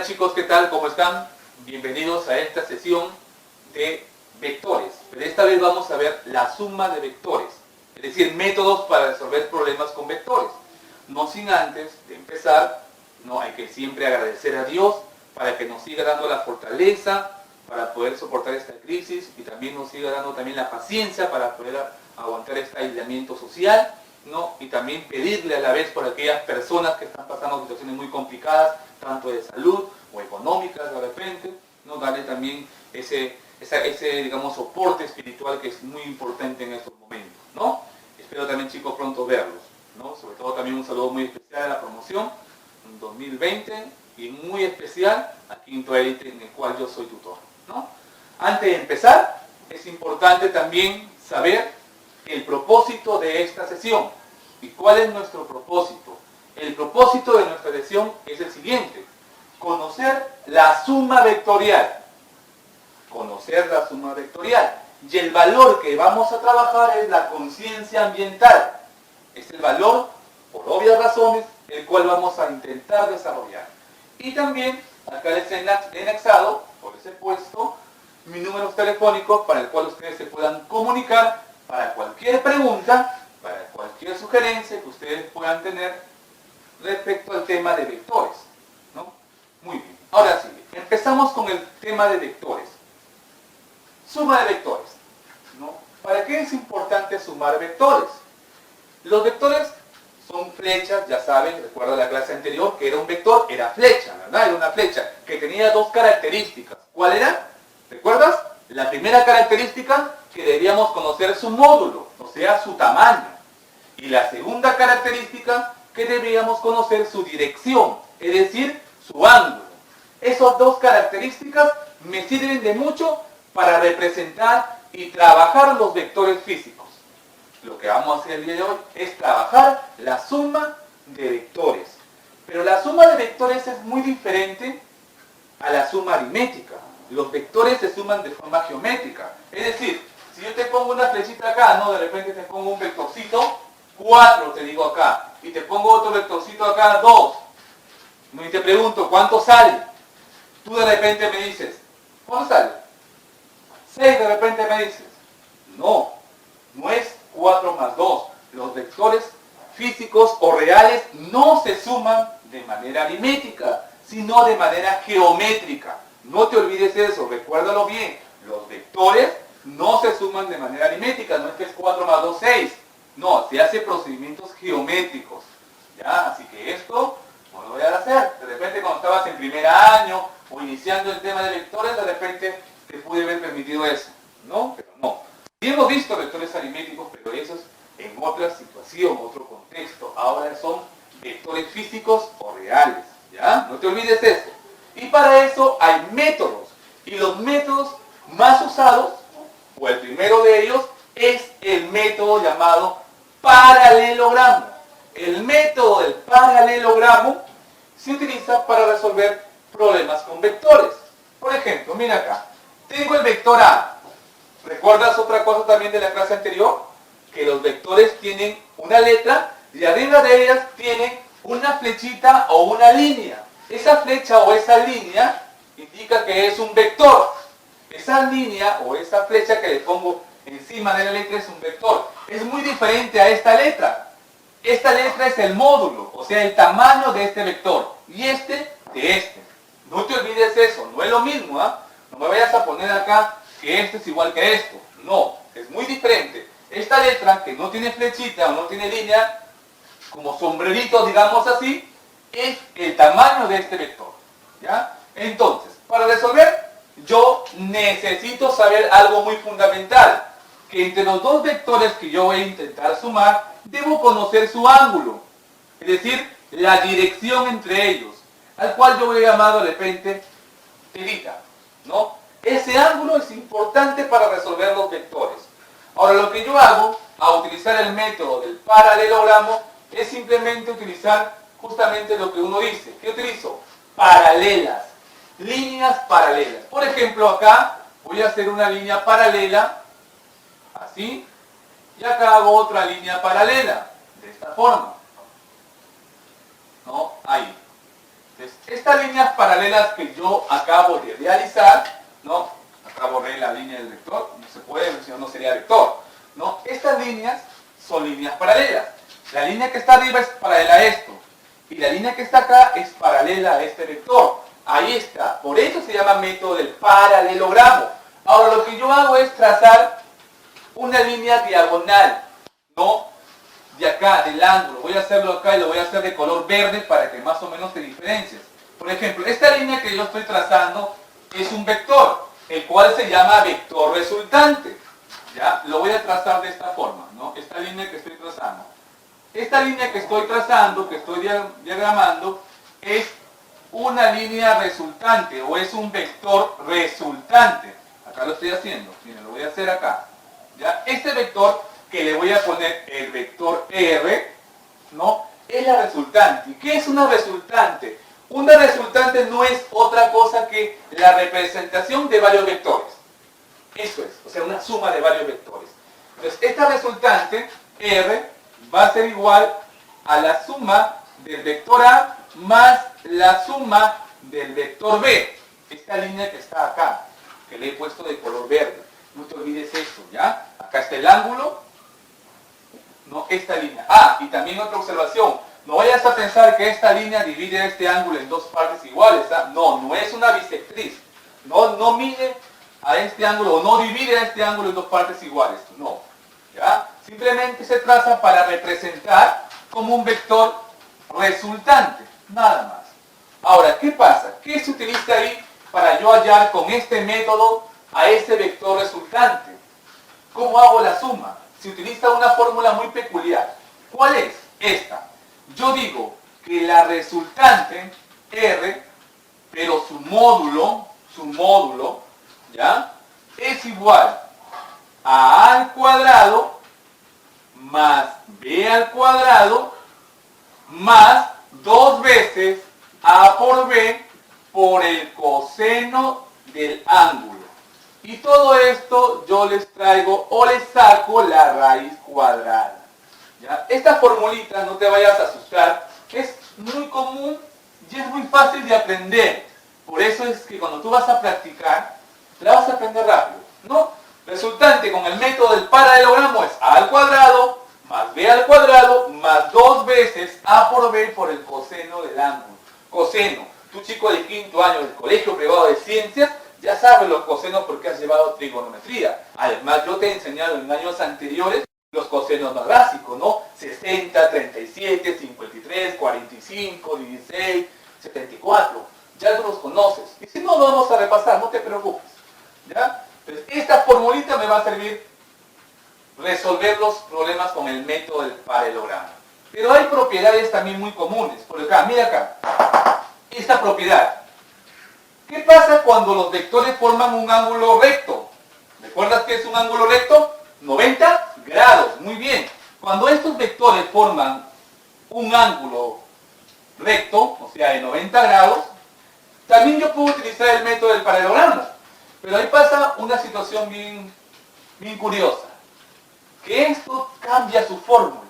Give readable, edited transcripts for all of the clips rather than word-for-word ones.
Hola chicos, ¿qué tal? ¿Cómo están? Bienvenidos a esta sesión de vectores. Pero esta vez vamos a ver la suma de vectores, es decir, métodos para resolver problemas con vectores. No sin antes de empezar, no hay que siempre agradecer a Dios para que nos siga dando la fortaleza para poder soportar esta crisis y también nos siga dando también la paciencia para poder aguantar este aislamiento social, ¿no? Y también pedirle a la vez por aquellas personas que están pasando situaciones muy complicadas, tanto de salud o económicas de repente, ¿no? Darle también ese digamos, soporte espiritual que es muy importante en estos momentos, ¿no? Espero también, chicos, pronto verlos, ¿no? Sobre todo también un saludo muy especial a la promoción 2020 y muy especial a Quinto Élite, en el cual yo soy tutor, ¿no? Antes de empezar, es importante también saber el propósito de esta sesión. ¿Y cuál es nuestro propósito? El propósito de nuestra sesión es el siguiente: conocer la suma vectorial. Conocer la suma vectorial. Y el valor que vamos a trabajar es la conciencia ambiental. Es el valor, por obvias razones, el cual vamos a intentar desarrollar. Y también, acá les he anexado, por ese puesto, mis números telefónicos para el cual ustedes se puedan comunicar para cualquier pregunta, para cualquier sugerencia que ustedes puedan tener respecto al tema de vectores, ¿no? Muy bien. Ahora sí, empezamos con el tema de vectores. Suma de vectores, ¿no? ¿Para qué es importante sumar vectores? Los vectores son flechas, ya saben, recuerda la clase anterior que era un vector, era flecha, ¿verdad? Era una flecha que tenía dos características. ¿Cuál era? ¿Recuerdas? La primera característica, que debíamos conocer su módulo, o sea, su tamaño. Y la segunda característica, que debíamos conocer su dirección, es decir, su ángulo. Esas dos características me sirven de mucho para representar y trabajar los vectores físicos. Lo que vamos a hacer el día de hoy es trabajar la suma de vectores. Pero la suma de vectores es muy diferente a la suma aritmética. Los vectores se suman de forma geométrica. Es decir, si yo te pongo una flechita acá, ¿no? De repente te pongo un vectorcito, 4 te digo acá, y te pongo otro vectorcito acá, 2. Y te pregunto, ¿cuánto sale? Tú de repente me dices, ¿cuánto sale? 6 de repente me dices. No, no es 4 más 2. Los vectores físicos o reales no se suman de manera aritmética, sino de manera geométrica. No te olvides eso, recuérdalo bien. Los vectores no se suman de manera aritmética, no es que es 4 más 2, 6. No, se hace procedimientos geométricos. ¿Ya? Así que esto no lo voy a hacer. De repente cuando estabas en primer año o iniciando el tema de vectores, de repente te pude haber permitido eso. ¿No? Pero no. Sí hemos visto vectores aritméticos, pero eso es en otra situación, otro contexto. Ahora son vectores físicos o reales. ¿Ya? No te olvides eso. Y para eso hay métodos. Y los métodos más usados, o el primero de ellos, es el método llamado paralelogramo. El método del paralelogramo se utiliza para resolver problemas con vectores. Por ejemplo, mira acá. Tengo el vector A. ¿Recuerdas otra cosa también de la clase anterior? Que los vectores tienen una letra y arriba de ellas tienen una flechita o una línea. Esa flecha o esa línea indica que es un vector. Esa línea o esa flecha que le pongo encima de la letra es un vector. Es muy diferente a esta letra. Esta letra es el módulo, o sea, el tamaño de este vector. Y este de este. No te olvides eso, no es lo mismo, ¿ah? No me vayas a poner acá que esto es igual que esto. No, es muy diferente. Esta letra, que no tiene flechita o no tiene línea, como sombrerito, digamos así, es el tamaño de este vector. ¿Ya? Entonces, para resolver, yo necesito saber algo muy fundamental. Que entre los dos vectores que yo voy a intentar sumar, debo conocer su ángulo. Es decir, la dirección entre ellos. Al cual yo voy a llamar de repente θ, ¿no? Ese ángulo es importante para resolver los vectores. Ahora, lo que yo hago, a utilizar el método del paralelogramo, es simplemente utilizar justamente lo que uno dice. ¿Qué utilizo? Paralelas. Líneas paralelas. Por ejemplo, acá voy a hacer una línea paralela, así, y acá hago otra línea paralela, de esta forma. ¿No? Ahí. Entonces, estas líneas paralelas que yo acabo de realizar, ¿no? Acá borré la línea del vector, no se puede, si no, no sería vector, ¿no? Estas líneas son líneas paralelas. La línea que está arriba es paralela a esto, y la línea que está acá es paralela a este vector. Ahí está, por eso se llama método del paralelogramo. Ahora lo que yo hago es trazar una línea diagonal, ¿no? De acá, del ángulo. Voy a hacerlo acá y lo voy a hacer de color verde para que más o menos te diferencies. Por ejemplo, esta línea que yo estoy trazando es un vector, el cual se llama vector resultante. ¿Ya? Lo voy a trazar de esta forma, ¿no? Esta línea que estoy trazando. Esta línea que estoy trazando, que estoy diagramando, es una línea resultante o es un vector resultante. Acá lo estoy haciendo, miren, lo voy a hacer acá. ¿Ya? Este vector que le voy a poner el vector R, ¿no? Es la resultante. ¿Y qué es una resultante? Una resultante no es otra cosa que la representación de varios vectores. Eso es, o sea, una suma de varios vectores. Entonces, esta resultante, R, va a ser igual a la suma del vector A más la suma del vector B. Esta línea que está acá, que le he puesto de color verde. No te olvides eso, ¿ya? Acá está el ángulo, ¿no? Esta línea. Ah, y también otra observación. No vayas a pensar que esta línea divide este ángulo en dos partes iguales, ¿ah? No, no es una bisectriz. No mide a este ángulo, o no divide a este ángulo en dos partes iguales. No, ¿ya? Simplemente se traza para representar como un vector resultante, nada más. Ahora, ¿qué pasa? ¿Qué se utiliza ahí para yo hallar con este método a ese vector resultante? ¿Cómo hago la suma? Se utiliza una fórmula muy peculiar. ¿Cuál es? Esta. Yo digo que la resultante R, pero su módulo, ¿ya? Es igual a A al cuadrado más B al cuadrado más 2 veces A por B por el coseno del ángulo. Y todo esto yo les traigo o les saco la raíz cuadrada. ¿Ya? Esta formulita, no te vayas a asustar, es muy común y es muy fácil de aprender. Por eso es que cuando tú vas a practicar, la vas a aprender rápido, ¿no? Resultante con el método del paralelogramo es A al cuadrado más B al cuadrado más 2 veces A por B por el coseno del ángulo. Coseno. Tú, chico de quinto año del Colegio Privado de Ciencias, ya sabes los cosenos porque has llevado trigonometría. Además, yo te he enseñado en años anteriores los cosenos más básicos, ¿no? 60, 37, 53, 45, 16, 74. Ya tú los conoces. Y si no, lo vamos a repasar, no te preocupes. ¿Ya? Entonces, esta formulita me va a servir resolver los problemas con el método del paralelogramo. Pero hay propiedades también muy comunes. Por acá, mira acá. Esta propiedad. ¿Qué pasa cuando los vectores forman un ángulo recto? ¿Recuerdas qué es un ángulo recto? 90 grados. Muy bien. Cuando estos vectores forman un ángulo recto, o sea, de 90 grados, también yo puedo utilizar el método del paralelogramo. Pero ahí pasa una situación bien curiosa. Que esto cambia su fórmula.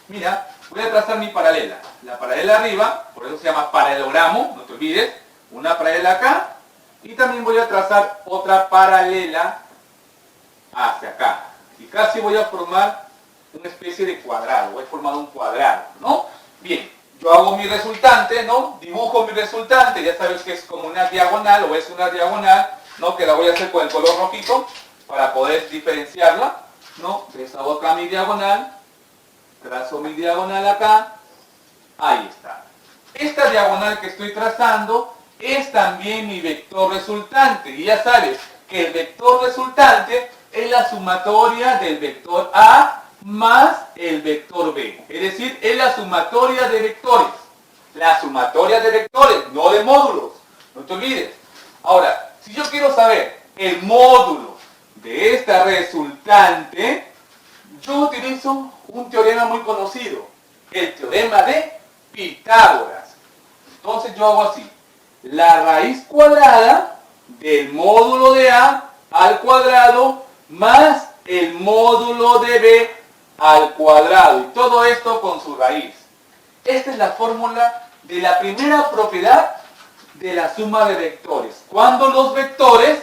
Mira, voy a trazar mi paralela. La paralela arriba, por eso se llama paralelogramo, no te olvides. Una paralela acá. Y también voy a trazar otra paralela hacia acá. Y casi voy a formar una especie de cuadrado. Voy a formar un cuadrado, ¿no? Bien, yo hago mi resultante, ¿no? Dibujo mi resultante. Ya sabes que es como una diagonal, o es una diagonal, ¿no? Que la voy a hacer con el color rojito para poder diferenciarla, ¿no? Entonces hago acá mi diagonal. Trazo mi diagonal acá. Ahí está. Esta diagonal que estoy trazando es también mi vector resultante. Y ya sabes que el vector resultante es la sumatoria del vector A más el vector B. Es decir, es la sumatoria de vectores. La sumatoria de vectores, no de módulos. No te olvides. Ahora, si yo quiero saber el módulo de esta resultante, yo utilizo un teorema muy conocido. El teorema de Pitágoras. Entonces yo hago así. La raíz cuadrada del módulo de A al cuadrado más el módulo de B al cuadrado. Y todo esto con su raíz. Esta es la fórmula de la primera propiedad de la suma de vectores, cuando los vectores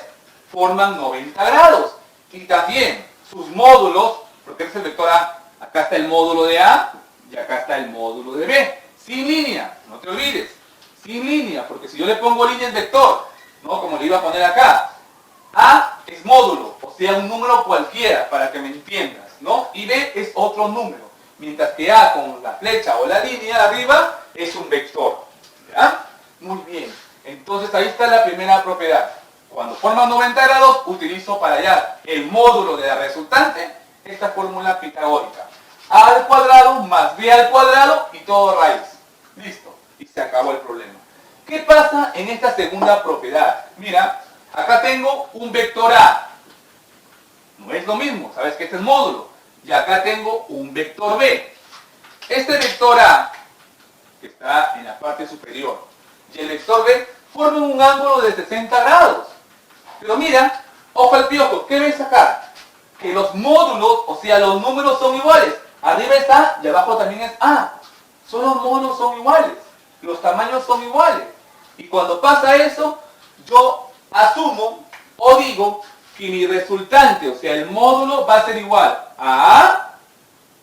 forman 90 grados y también sus módulos, porque este es el vector A, acá está el módulo de A y acá está el módulo de B, sin línea, no te olvides, sin línea, porque si yo le pongo línea es vector, ¿no? Como le iba a poner acá, A es módulo, o sea un número cualquiera para que me entiendas, ¿no? Y B es otro número, mientras que A con la flecha o la línea de arriba es un vector, ¿ya? Muy bien, entonces ahí está la primera propiedad. Cuando forman 90 grados, utilizo para hallar el módulo de la resultante esta fórmula pitagórica. A al cuadrado más B al cuadrado y todo raíz. Listo, y se acabó el problema. ¿Qué pasa en esta segunda propiedad? Mira, acá tengo un vector A. No es lo mismo, sabes que este es módulo. Y acá tengo un vector B. Este vector A, que está en la parte superior, y el vector B forman un ángulo de 60 grados. Pero mira, ojo al piojo, ¿qué ves acá? Que los módulos, o sea, los números son iguales. Arriba es A y abajo también es A. Solo los módulos son iguales. Los tamaños son iguales. Y cuando pasa eso, yo asumo o digo que mi resultante, o sea, el módulo va a ser igual a A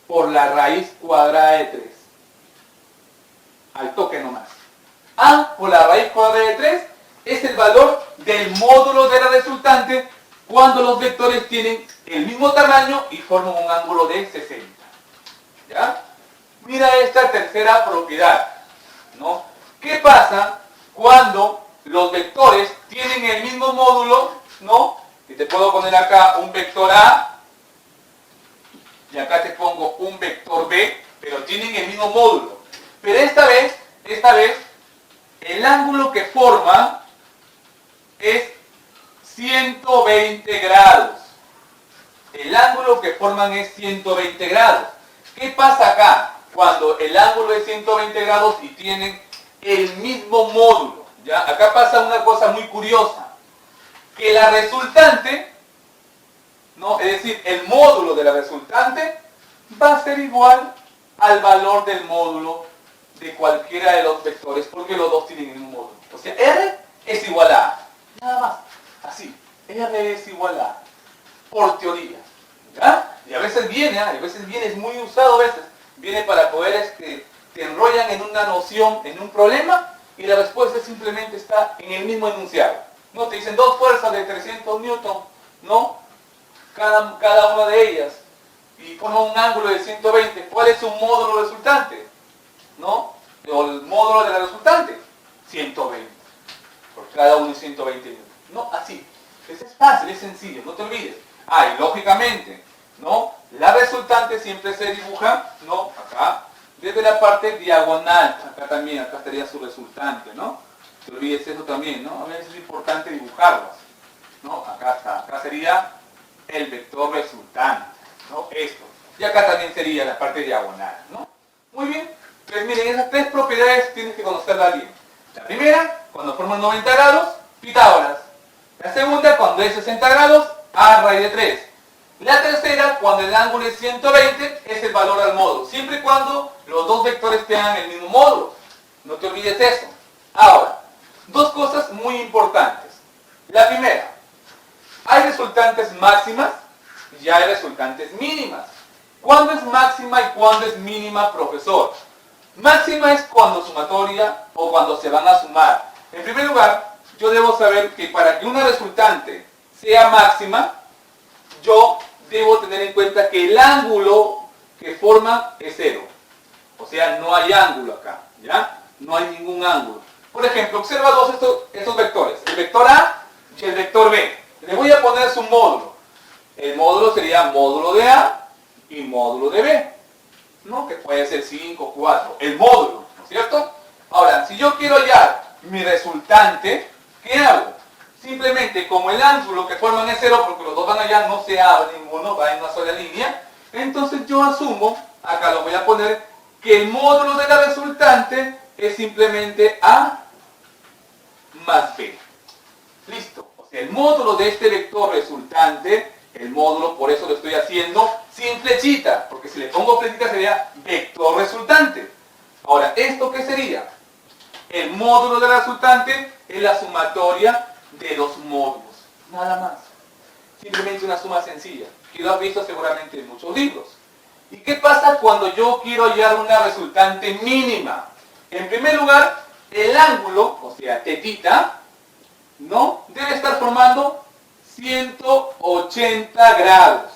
por la raíz cuadrada de 3. Al toque nomás. A por la raíz cuadrada de 3 es el valor del módulo de la resultante cuando los vectores tienen el mismo tamaño y forman un ángulo de 60. ¿Ya? Mira esta tercera propiedad, ¿no? ¿Qué pasa cuando los vectores tienen el mismo módulo, ¿no? Y te puedo poner acá un vector A y acá te pongo un vector B, pero tienen el mismo módulo. Pero esta vez, el ángulo que forma es 120 grados. El ángulo que forman es 120 grados. ¿Qué pasa acá? Cuando el ángulo es 120 grados y tienen el mismo módulo. ¿Ya? Acá pasa una cosa muy curiosa. Que la resultante, ¿no? Es decir, el módulo de la resultante va a ser igual al valor del módulo de cualquiera de los vectores, porque los dos tienen el mismo módulo. O sea, R es igual a A. Nada más. Así. R es igual a A. Por teoría. ¿Ya? Y a veces viene, es muy usado a veces. Viene para poder, te enrollan en una noción, en un problema, y la respuesta simplemente está en el mismo enunciado. No te dicen dos fuerzas de 300 newton, ¿no? Cada una de ellas. Y ponen un ángulo de 120. ¿Cuál es su módulo resultante? ¿No? O el módulo de la resultante. 120. Por cada uno es 120 newton. No, así. Es fácil, es sencillo, no te olvides. Y lógicamente, ¿no? La resultante siempre se dibuja, ¿no? Acá, desde la parte diagonal. Acá también, acá estaría su resultante, ¿no? No te olvides eso también, ¿no? A veces es importante dibujarlas, ¿no? Acá está, acá sería el vector resultante, ¿no? Esto. Y acá también sería la parte diagonal, ¿no? Muy bien. Pues miren, esas tres propiedades tienes que conocerlas bien. La primera, cuando forman 90 grados, Pitágoras. La segunda, cuando es 60 grados, A raíz de 3. La tercera, cuando el ángulo es 120, es el valor al módulo. Siempre y cuando los dos vectores tengan el mismo módulo. No te olvides eso. Ahora, dos cosas muy importantes. La primera, hay resultantes máximas y hay resultantes mínimas. ¿Cuándo es máxima y cuándo es mínima, profesor? Máxima es cuando sumatoria o cuando se van a sumar. En primer lugar, yo debo saber que para que una resultante sea máxima, yo debo tener en cuenta que el ángulo que forma es 0. O sea, no hay ángulo acá, ¿ya? No hay ningún ángulo. Por ejemplo, observa estos vectores, el vector A y el vector B. Le voy a poner su módulo. El módulo sería módulo de A y módulo de B, ¿no? Que puede ser 5, 4. El módulo, ¿no es cierto? Ahora, si yo quiero hallar mi resultante, ¿qué hago? Simplemente, como el ángulo que forman es 0, porque los dos van allá, no se abre ninguno, va en una sola línea, entonces yo asumo, acá lo voy a poner, que el módulo de la resultante es simplemente A más B. Listo. O sea, el módulo de este vector resultante, el módulo, por eso lo estoy haciendo sin flechita, porque si le pongo flechita sería vector resultante. Ahora, ¿esto qué sería? el módulo de la resultante es la sumatoria de los módulos. Nada más. Simplemente una suma sencilla, que lo has visto seguramente en muchos libros. ¿Y qué pasa cuando yo quiero hallar una resultante mínima? En primer lugar, el ángulo, o sea, tetita, ¿no? Debe estar formando 180 grados.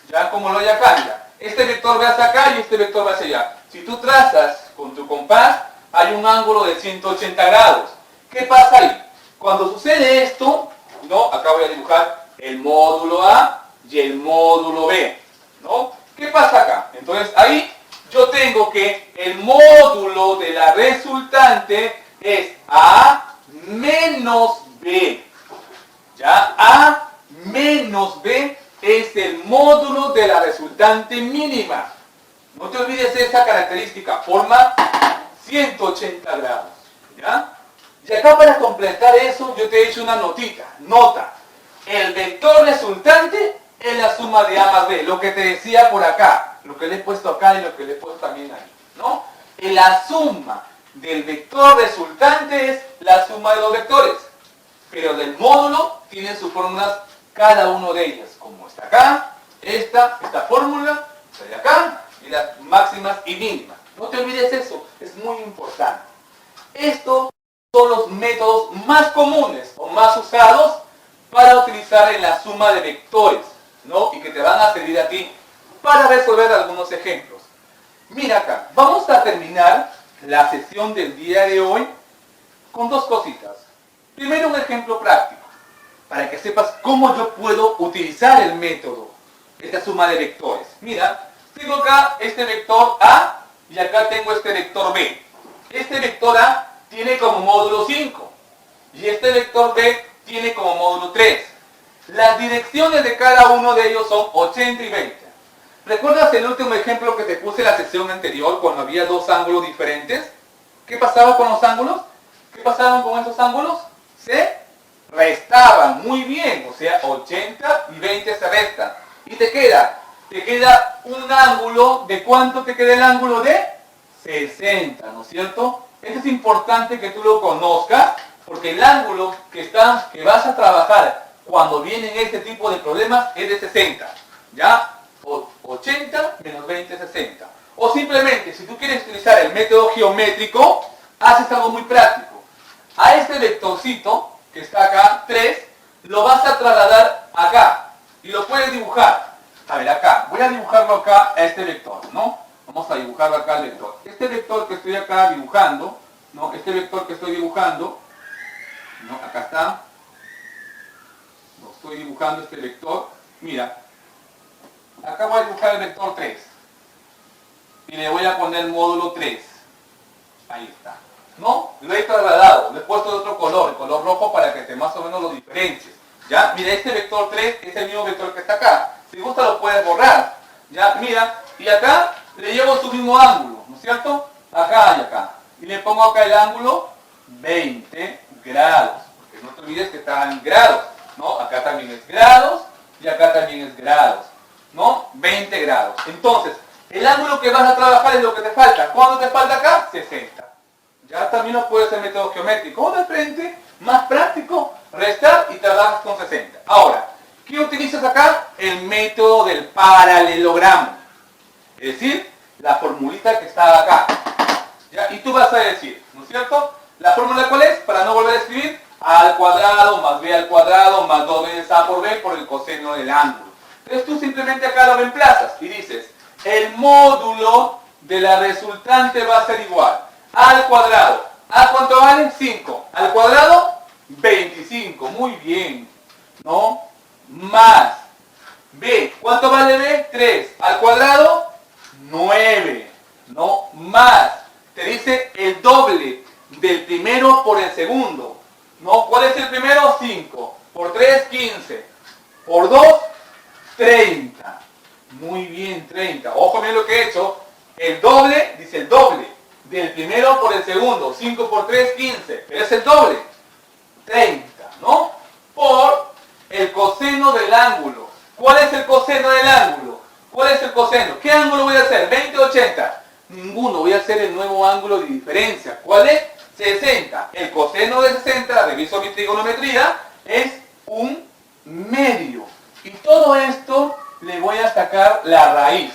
¿Ya? Como lo hay acá, mira. Este vector va hacia acá y este vector va hacia allá. Si tú trazas con tu compás, hay un ángulo de 180 grados. ¿Qué pasa ahí? Cuando sucede esto, ¿no? Acá voy a dibujar el módulo A y el módulo B, ¿no? ¿Qué pasa acá? Entonces ahí yo tengo que el módulo de la resultante es A menos B. ¿Ya? A menos B es el módulo de la resultante mínima. No te olvides de esa característica, forma 180 grados. ¿Ya? Y acá para completar eso yo te he hecho una notita. Nota, el vector resultante es la suma de A más B, lo que te decía por acá, lo que le he puesto acá y lo que le he puesto también ahí, ¿no? Y la suma del vector resultante es la suma de los vectores, pero del módulo tienen sus fórmulas cada uno de ellas, como está acá, esta fórmula, esta de acá, y las máximas y mínimas. No te olvides eso, es muy importante. Estos son los métodos más comunes o más usados para utilizar en la suma de vectores, ¿no? Y que te van a servir a ti para resolver algunos ejemplos. Mira acá, vamos a terminar la sesión del día de hoy con dos cositas. Primero, un ejemplo práctico, para que sepas cómo yo puedo utilizar el método, esta suma de vectores. Mira, tengo acá este vector A y acá tengo este vector B. Este vector A tiene como módulo 5 y este vector B tiene como módulo 3. Las direcciones de cada uno de ellos son 80 y 20. ¿Recuerdas el último ejemplo que te puse en la sesión anterior cuando había dos ángulos diferentes? ¿Qué pasaba con los ángulos? ¿Qué pasaban con esos ángulos? Se restaban, muy bien, o sea, 80 y 20 se restan. Y te queda un ángulo, ¿de cuánto te queda el ángulo? De 60, ¿no es cierto? Eso es importante que tú lo conozcas, porque el ángulo que vas a trabajar cuando vienen este tipo de problemas es de 60, ¿ya? 80 menos 20 es 60. O simplemente, si tú quieres utilizar el método geométrico, haces algo muy práctico. A este vectorcito, que está acá, 3, lo vas a trasladar acá, y lo puedes dibujar. A ver, acá, voy a dibujarlo acá a este vector, ¿no? Vamos a dibujarlo acá al vector. Este vector que estoy acá dibujando, ¿no? Este vector que estoy dibujando, ¿no? Acá está. Lo estoy dibujando este vector. Mira, acá voy a dibujar el vector 3. Y le voy a poner módulo 3. Ahí está. ¿No? Lo he trasladado, lo he puesto de otro color, el color rojo, para que te más o menos lo diferencies. ¿Ya? Mira, este vector 3 es el mismo vector que está acá. Si gusta lo puedes borrar. ¿Ya? Mira, y acá le llevo su mismo ángulo, ¿no es cierto? Acá y acá. Y le pongo acá el ángulo 20 grados. Porque no te olvides que está en grados, ¿no? Acá también es grados y acá también es grados, ¿no? 20 grados. Entonces, el ángulo que vas a trabajar es lo que te falta. ¿Cuánto te falta acá? 60. Ya también lo puedes hacer método geométrico o de frente, más práctico, restar y trabajas con 60. Ahora, ¿qué utilizas acá? El método del paralelogramo. Es decir, la formulita que está acá. ¿Ya? Y tú vas a decir, ¿no es cierto? ¿La fórmula cuál es? Para no volver a escribir, a al cuadrado más b al cuadrado más 2 veces a por b por el coseno del ángulo. Entonces tú simplemente acá lo reemplazas y dices, el módulo de la resultante va a ser igual a al cuadrado. ¿A cuánto vale? 5. Al cuadrado, 25. Muy bien. ¿No? Más b. ¿Cuánto vale b? 3. Al cuadrado, 9. ¿No? Más. Te dice el doble del primero por el segundo. ¿No? ¿Cuál es el primero? 5. Por 3, 15. Por 2, 30. Muy bien, 30. Ojo bien lo que he hecho. El doble, dice el doble del primero por el segundo. 5 por 3, 15. Pero es el doble. 30, ¿no? Por el coseno del ángulo. ¿Cuál es el coseno del ángulo? ¿Cuál es el coseno? ¿Qué ángulo voy a hacer? ¿20 o 80? Ninguno. Voy a hacer el nuevo ángulo de diferencia. ¿Cuál es? 60. El coseno de 60, reviso mi trigonometría, es 1/2. Y todo esto le voy a sacar la raíz.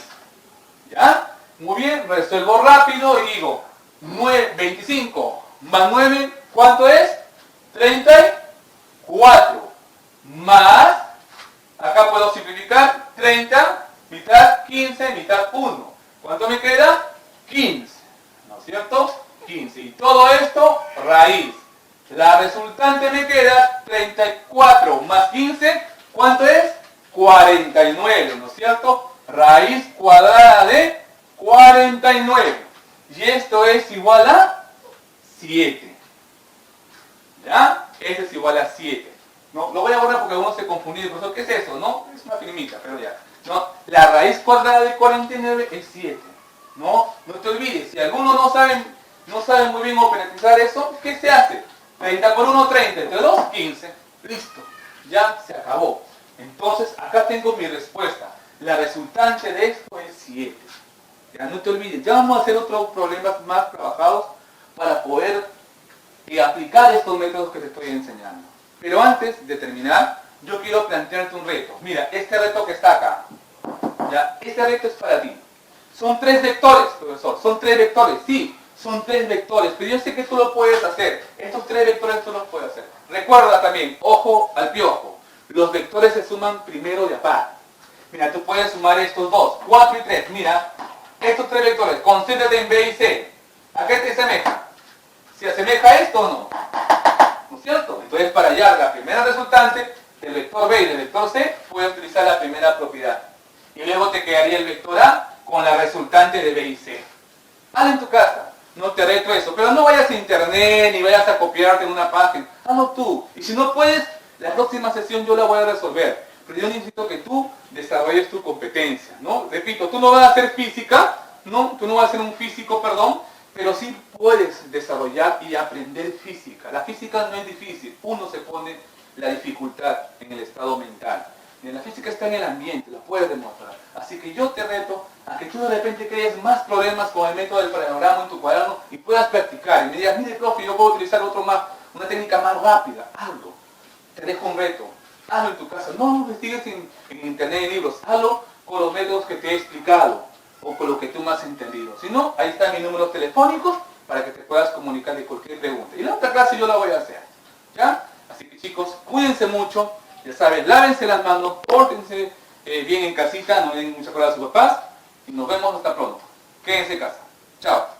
¿Ya? Muy bien, resuelvo rápido y digo, 25 más 9, ¿cuánto es? 34. Más, acá puedo simplificar, 30, mitad 15, mitad 1. ¿Cuánto me queda? 15. ¿No es cierto? 15. Y todo esto, raíz. La resultante me queda 34 más 15, ¿cuánto es? 49, ¿no es cierto? Raíz cuadrada de 49. Y esto es igual a 7. ¿Ya? Esto es igual a 7. ¿No? Lo voy a borrar porque uno se confunde. Profesor, ¿qué es eso? ¿No? Es una filmita, pero ya. ¿No? La raíz cuadrada de 49 es 7. ¿No? No te olvides, si algunos no saben muy bien operatizar eso, ¿qué se hace? 30 por 1, 30, entre 2, 15. Listo. Ya se acabó. Entonces, acá tengo mi respuesta. La resultante de esto es 7. Ya no te olvides. Ya vamos a hacer otros problemas más trabajados para poder aplicar estos métodos que te estoy enseñando. Pero antes de terminar, yo quiero plantearte un reto. Mira, este reto que está acá. Ya, este reto es para ti. Son 3 vectores, profesor. Son 3 vectores, sí. Son 3 vectores, pero yo sé que tú lo puedes hacer. Estos 3 vectores tú los puedes hacer. Recuerda también, ojo al piojo. Los vectores se suman primero de a par. Mira, tú puedes sumar estos dos, 4 y 3. Mira, estos 3 vectores, concéntrate en B y C. ¿A qué te asemeja? ¿Se asemeja a esto o no? ¿No es cierto? Entonces, para hallar la primera resultante del vector B y del vector C, puedes utilizar la primera propiedad. Y luego te quedaría el vector A con la resultante de B y C. Hazlo en tu casa. No te reto eso. Pero no vayas a internet ni vayas a copiarte en una página. Hazlo tú. Y si no puedes, la próxima sesión yo la voy a resolver. Pero yo necesito que tú desarrolles tu competencia, ¿no? Repito, tú no vas a hacer física, ¿no? Tú no vas a ser un físico, perdón, pero sí puedes desarrollar y aprender física. La física no es difícil. Uno se pone la dificultad en el estado mental. Y la física está en el ambiente, lo puedes demostrar. Así que yo te reto a que tú de repente crees más problemas con el método del paralelogramo en tu cuaderno y puedas practicar. Y me digas, mire, profe, yo puedo utilizar una técnica más rápida. Hazlo. Te dejo un reto. Hazlo en tu casa. No investigues en internet y libros. Hazlo con los métodos que te he explicado o con lo que tú me has entendido. Si no, ahí están mis números telefónicos para que te puedas comunicar de cualquier pregunta. Y la otra clase yo la voy a hacer. ¿Ya? Así que chicos, cuídense mucho. Ya saben, lávense las manos, pórtense bien en casita, no den mucha cola a sus papás y nos vemos hasta pronto. Quédense en casa. Chao.